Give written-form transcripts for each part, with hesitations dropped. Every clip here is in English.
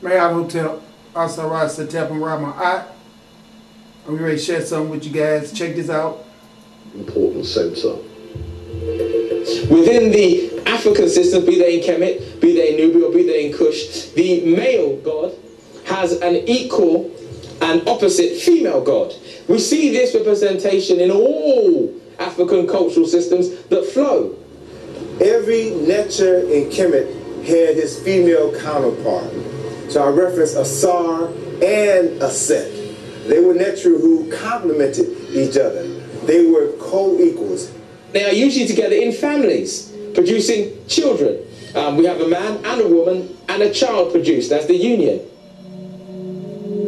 May I Hotel Asara Satep and Rama. I'm ready to share something with you guys. Check this out. Important center. Within the African system, be they in Kemet, be they in Nubia, or be they in Kush, the male god has an equal and opposite female god. We see this representation in all African cultural systems that flow. Every Neter in Kemet had his female counterpart. So I reference a Sar and a Set. They were Neter who complemented each other. They were co-equals. They are usually together in families, producing children. We have a man and a woman and a child produced. That's the union.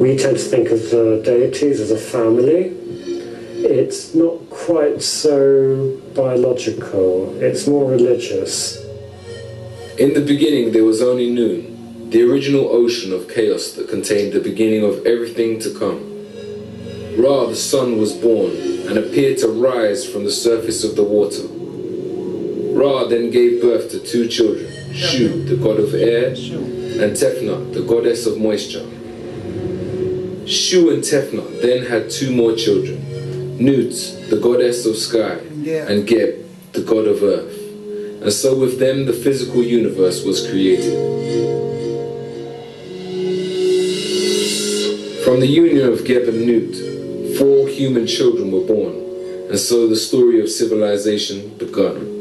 We tend to think of the deities as a family. It's not quite so biological. It's more religious. In the beginning there was only Noon, the original ocean of chaos that contained the beginning of everything to come. Ra, the sun, was born and appeared to rise from the surface of the water. Ra then gave birth to two children, Shu, the god of air, and Tefnut, the goddess of moisture. Shu and Tefnut then had two more children, Nut, the goddess of sky, and Geb, the god of earth. And so with them the physical universe was created. From the union of Geb and Nut, 4 human children were born, and so the story of civilization begun.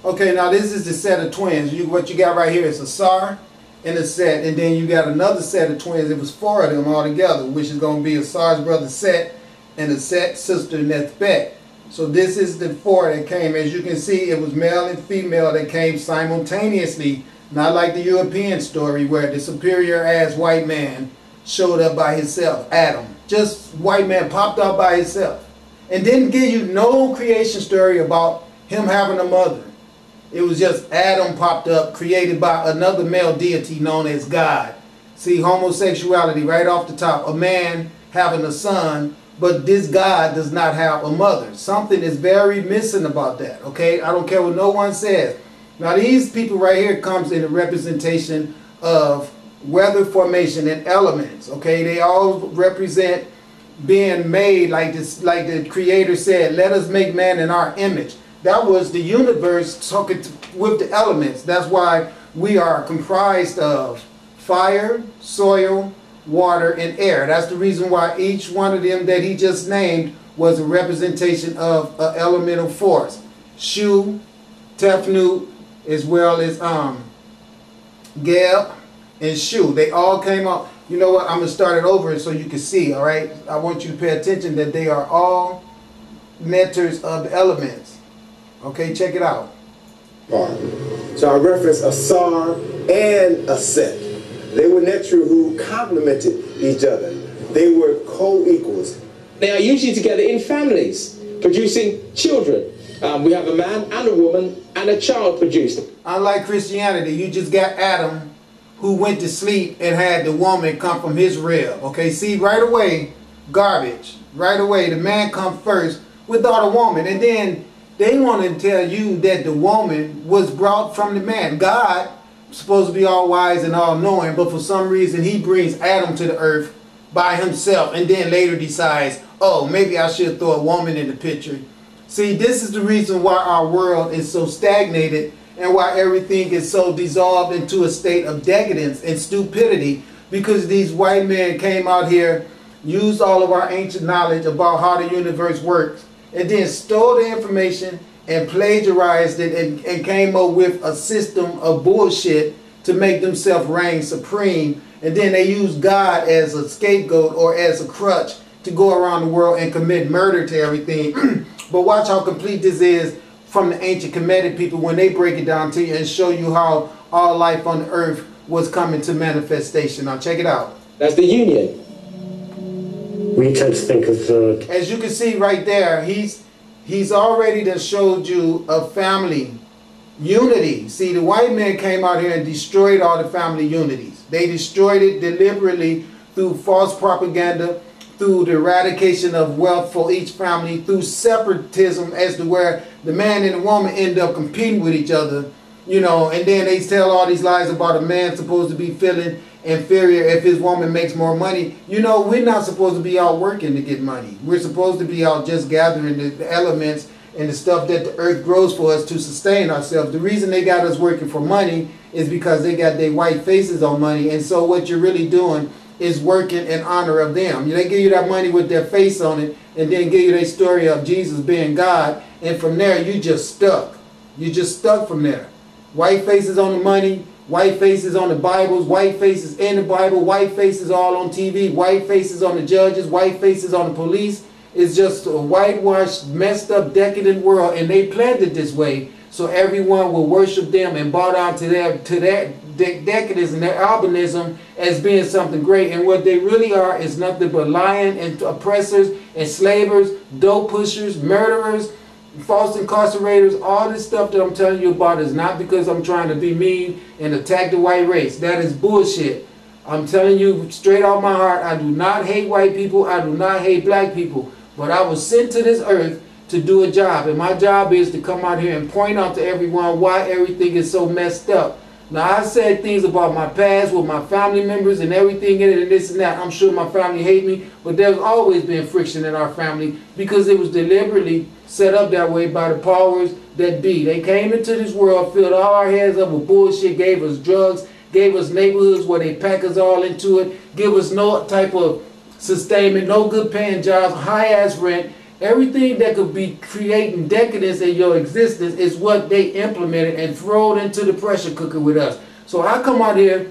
Okay, now this is the set of twins. What you got right here is a Sar and a Set, and then you got another set of twins. It was 4 of them all together, which is going to be a Sar's brother Set and a Set sister Nephbet. So this is the 4 that came. As you can see, it was male and female that came simultaneously, not like the European story where the superior ass white man showed up by himself, Adam. Just white man popped up by himself and didn't give you no creation story about him having a mother. It was just Adam popped up, created by another male deity known as God. See, homosexuality right off the top. A man having a son, but this God does not have a mother. Something is very missing about that, okay? I don't care what no one says. Now these people right here comes in the representation of weather formation and elements, okay? They all represent being made like this, like the Creator said, let us make man in our image. That was the universe talking with the elements. That's why we are comprised of fire, soil, water, and air. That's the reason why each one of them that he just named was a representation of an elemental force. Shu, Tefnut, as well as Geb and Shu. They all came out. You know what? I'm going to start it over so you can see, all right? I want you to pay attention that they are all neters of the elements. Okay, check it out. So I reference a Sar and a Set. They were Neter who complemented each other. They were co-equals. They are usually together in families, producing children. We have a man and a woman and a child produced. Unlike Christianity, you just got Adam who went to sleep and had the woman come from his rib. Okay, see, right away, garbage. Right away, the man come first without a woman. And then they want to tell you that the woman was brought from the man. God is supposed to be all wise and all knowing, but for some reason he brings Adam to the earth by himself and then later decides, oh, maybe I should throw a woman in the picture. See, this is the reason why our world is so stagnated and why everything is so dissolved into a state of decadence and stupidity, because these white men came out here, used all of our ancient knowledge about how the universe works, and then stole the information and plagiarized it and came up with a system of bullshit to make themselves reign supreme. And then they use God as a scapegoat or as a crutch to go around the world and commit murder to everything. But watch how complete this is from the ancient Kemetic people when they break it down to you and show you how all life on the earth was coming to manifestation. Now check it out. That's the union. We tend to think of the... As you can see right there, he's already done showed you a family unity. See, the white man came out here and destroyed all the family unities. They destroyed it deliberately through false propaganda, through the eradication of wealth for each family, through separatism as to where the man and the woman end up competing with each other, you know, and then they tell all these lies about a man supposed to be feeling inferior if his woman makes more money. You know, we're not supposed to be out working to get money. We're supposed to be out just gathering the elements and the stuff that the earth grows for us to sustain ourselves. The reason they got us working for money is because they got their white faces on money. And so what you're really doing is working in honor of them. They give you that money with their face on it and then give you their story of Jesus being God. And from there, you just stuck. You just stuck from there. White faces on the money, white faces on the Bibles, white faces in the Bible, white faces all on TV, white faces on the judges, white faces on the police. It's just a whitewashed, messed up, decadent world, and they planned it this way so everyone will worship them and bow down to their decadence and their albinism as being something great. And what they really are is nothing but lying and oppressors, enslavers, dope pushers, murderers, false incarcerators. All this stuff that I'm telling you about is not because I'm trying to be mean and attack the white race. That is bullshit. I'm telling you straight out my heart, I do not hate white people. I do not hate black people. But I was sent to this earth to do a job. And my job is to come out here and point out to everyone why everything is so messed up. Now, I said things about my past with my family members and everything in it and this and that. I'm sure my family hate me, but there's always been friction in our family because it was deliberately set up that way by the powers that be. They came into this world, filled all our heads up with bullshit, gave us drugs, gave us neighborhoods where they pack us all into it, give us no type of sustainment, no good paying jobs, high ass rent. Everything that could be creating decadence in your existence is what they implemented and thrown into the pressure cooker with us. So I come out here,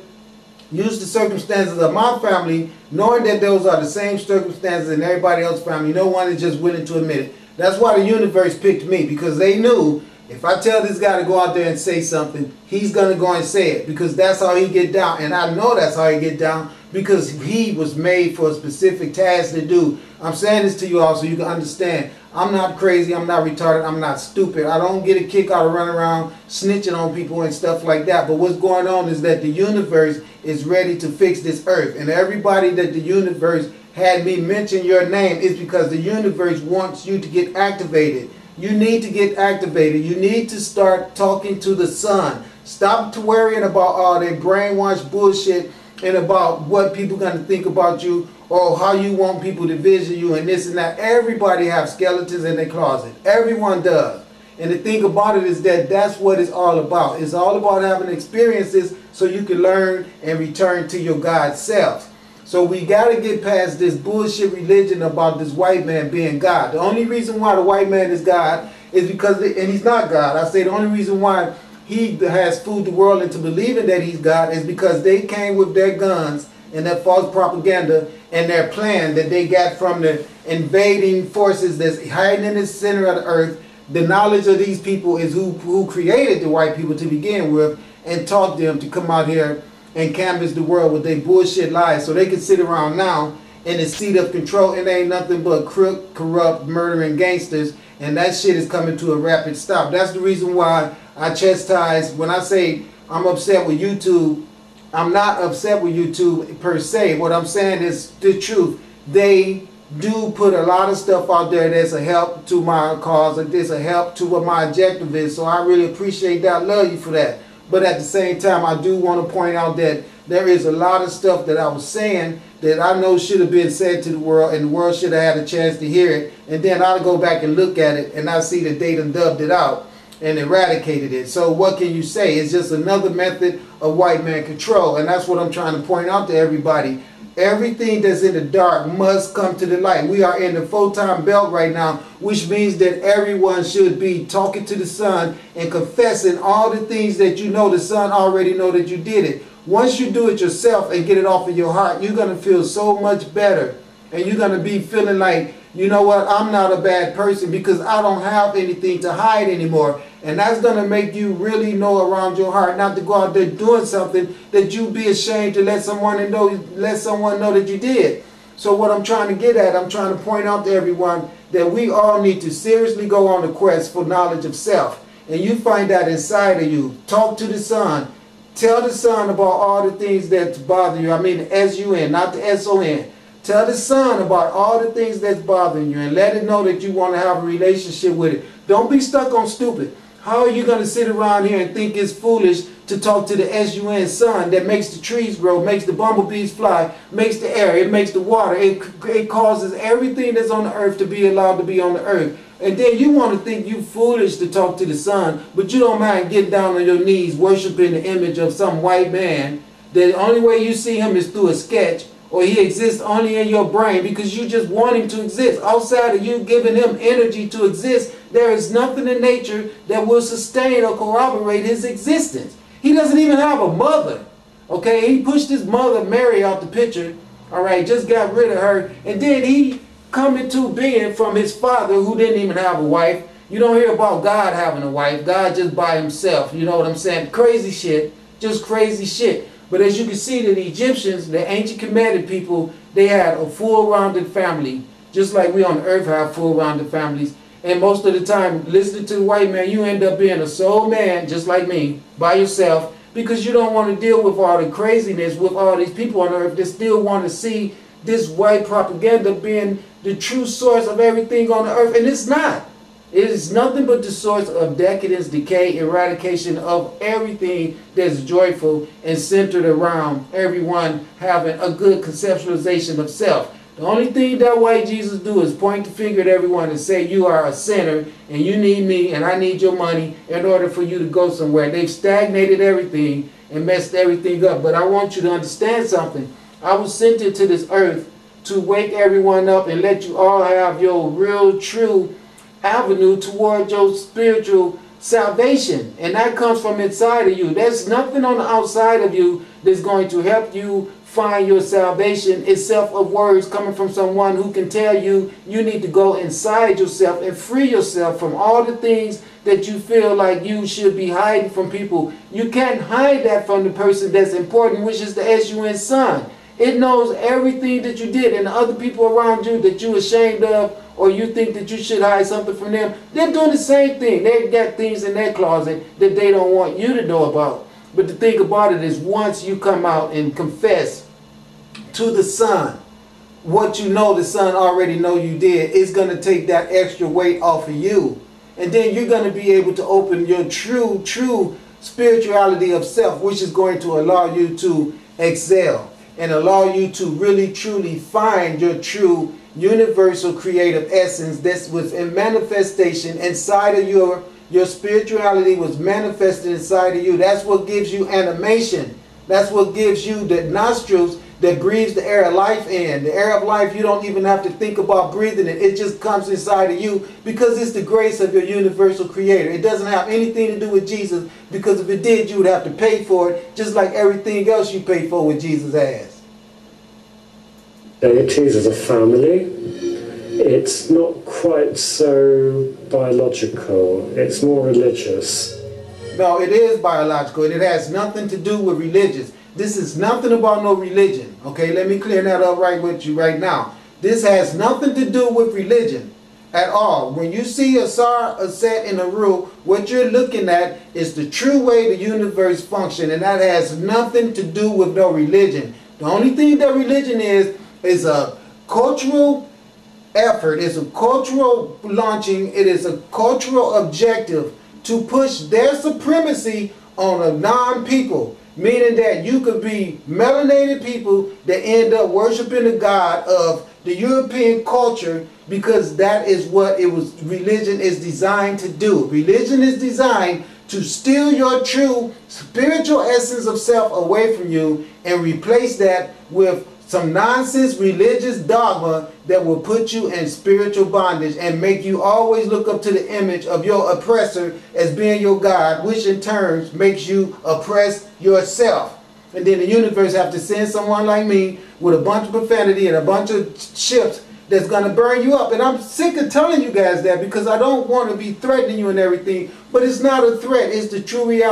use the circumstances of my family, knowing that those are the same circumstances in everybody else's family. No one is just willing to admit it. That's why the universe picked me, because they knew if I tell this guy to go out there and say something, he's going to go and say it, because that's how he get down. And I know that's how he get down because he was made for a specific task to do. I'm saying this to you all so you can understand. I'm not crazy. I'm not retarded. I'm not stupid. I don't get a kick out of running around snitching on people and stuff like that. But what's going on is that the universe is ready to fix this earth. And everybody that the universe had me mention your name is because the universe wants you to get activated. You need to get activated. You need to start talking to the sun. Stop worrying about all that brainwashed bullshit and about what people are going to think about you or how you want people to vision you and this and that. Everybody has skeletons in their closet. Everyone does. And the thing about it is that that's what it's all about. It's all about having experiences so you can learn and return to your God self. So we got to get past this bullshit religion about this white man being God. The only reason why the white man is God is because, and he's not God. I say the only reason why he has fooled the world into believing that he's God is because they came with their guns and their false propaganda and their plan that they got from the invading forces that's hiding in the center of the earth. The knowledge of these people is who created the white people to begin with and taught them to come out here and canvas the world with their bullshit lies so they can sit around now in the seat of control and ain't nothing but crook, corrupt, murdering gangsters, and that shit is coming to a rapid stop. That's the reason why I chastise, when I say I'm upset with YouTube, I'm not upset with YouTube per se. What I'm saying is the truth. They do put a lot of stuff out there that's a help to my cause, or that's a help to what my objective is, so I really appreciate that, love you for that. But at the same time, I do want to point out that there is a lot of stuff that I was saying that I know should have been said to the world, and the world should have had a chance to hear it. And then I'll go back and look at it, and I see that they done dubbed it out and eradicated it. So what can you say? It's just another method of white man control. And that's what I'm trying to point out to everybody. Everything that's in the dark must come to the light. We are in the full-time belt right now, which means that everyone should be talking to the sun and confessing all the things that you know the sun already know that you did it. Once you do it yourself and get it off of your heart, you're going to feel so much better. And you're going to be feeling like, you know what, I'm not a bad person because I don't have anything to hide anymore. And that's going to make you really know around your heart not to go out there doing something that you be ashamed to let someone know that you did. So what I'm trying to get at, I'm trying to point out to everyone that we all need to seriously go on a quest for knowledge of self. And you find that inside of you. Talk to the sun. Tell the sun about all the things that bother you. I mean the S-U-N, not the S-O-N. Tell the sun about all the things that's bothering you and let it know that you want to have a relationship with it. Don't be stuck on stupid. How are you going to sit around here and think it's foolish to talk to the S-U-N sun that makes the trees grow, makes the bumblebees fly, makes the air, it makes the water, it causes everything that's on the earth to be allowed to be on the earth. And then you want to think you foolish to talk to the sun, but you don't mind getting down on your knees worshiping the image of some white man. The only way you see him is through a sketch, or he exists only in your brain because you just want him to exist. Outside of you giving him energy to exist, there is nothing in nature that will sustain or corroborate his existence. He doesn't even have a mother. Okay, he pushed his mother Mary out the picture. All right, just got rid of her, and then he come into being from his father who didn't even have a wife. You don't hear about God having a wife. God just by himself. You know what I'm saying? Crazy shit. Just crazy shit. But as you can see, the Egyptians, the ancient Kemetic people, they had a full-rounded family. Just like we on earth have full-rounded families. And most of the time, listening to the white man, you end up being a soul man, just like me, by yourself, because you don't want to deal with all the craziness with all these people on earth that still want to see this white propaganda being the true source of everything on the earth. And it's not. It is nothing but the source of decadence, decay, eradication of everything that's joyful and centered around everyone having a good conceptualization of self. The only thing that white Jesus do is point the finger at everyone and say you are a sinner and you need me and I need your money in order for you to go somewhere. They've stagnated everything and messed everything up. But I want you to understand something. I was sent into this earth to wake everyone up and let you all have your real, true avenue toward your spiritual salvation. And that comes from inside of you. There's nothing on the outside of you that's going to help you find your salvation itself of words coming from someone who can tell you you need to go inside yourself and free yourself from all the things that you feel like you should be hiding from people. You can't hide that from the person that's important, which is the S-U-N sun. It knows everything that you did, and the other people around you that you're ashamed of or you think that you should hide something from them, they're doing the same thing. They've got things in their closet that they don't want you to know about. But the thing about it is once you come out and confess to the sun what you know the sun already know you did, it's going to take that extra weight off of you. And then you're going to be able to open your true spirituality of self, which is going to allow you to excel and allow you to really truly find your true universal creative essence that was in manifestation inside of your spirituality was manifested inside of you. That's what gives you animation. That's what gives you the nostrils that breathes the air of life in. The air of life, you don't even have to think about breathing it. It just comes inside of you because it's the grace of your universal creator. It doesn't have anything to do with Jesus, because if it did, you would have to pay for it, just like everything else you pay for with Jesus' ass. Deities as a family, it's not quite so biological. It's more religious. No, it is biological, and it has nothing to do with religious. This is nothing about no religion. Okay, let me clear that up right with you right now. This has nothing to do with religion at all. When you see a Sar, a Set, and a Ru, what you're looking at is the true way the universe functions, and that has nothing to do with no religion. The only thing that religion is a cultural effort, it's a cultural launching, it is a cultural objective to push their supremacy on a non-people. Meaning that you could be melanated people that end up worshiping the God of the European culture, because that is what religion is designed to do. Religion is designed to steal your true spiritual essence of self away from you and replace that with some nonsense religious dogma that will put you in spiritual bondage and make you always look up to the image of your oppressor as being your God, which in turn makes you oppress yourself. And then the universe have to send someone like me with a bunch of profanity and a bunch of ships that's going to burn you up. And I'm sick of telling you guys that, because I don't want to be threatening you and everything, but it's not a threat, it's the true reality.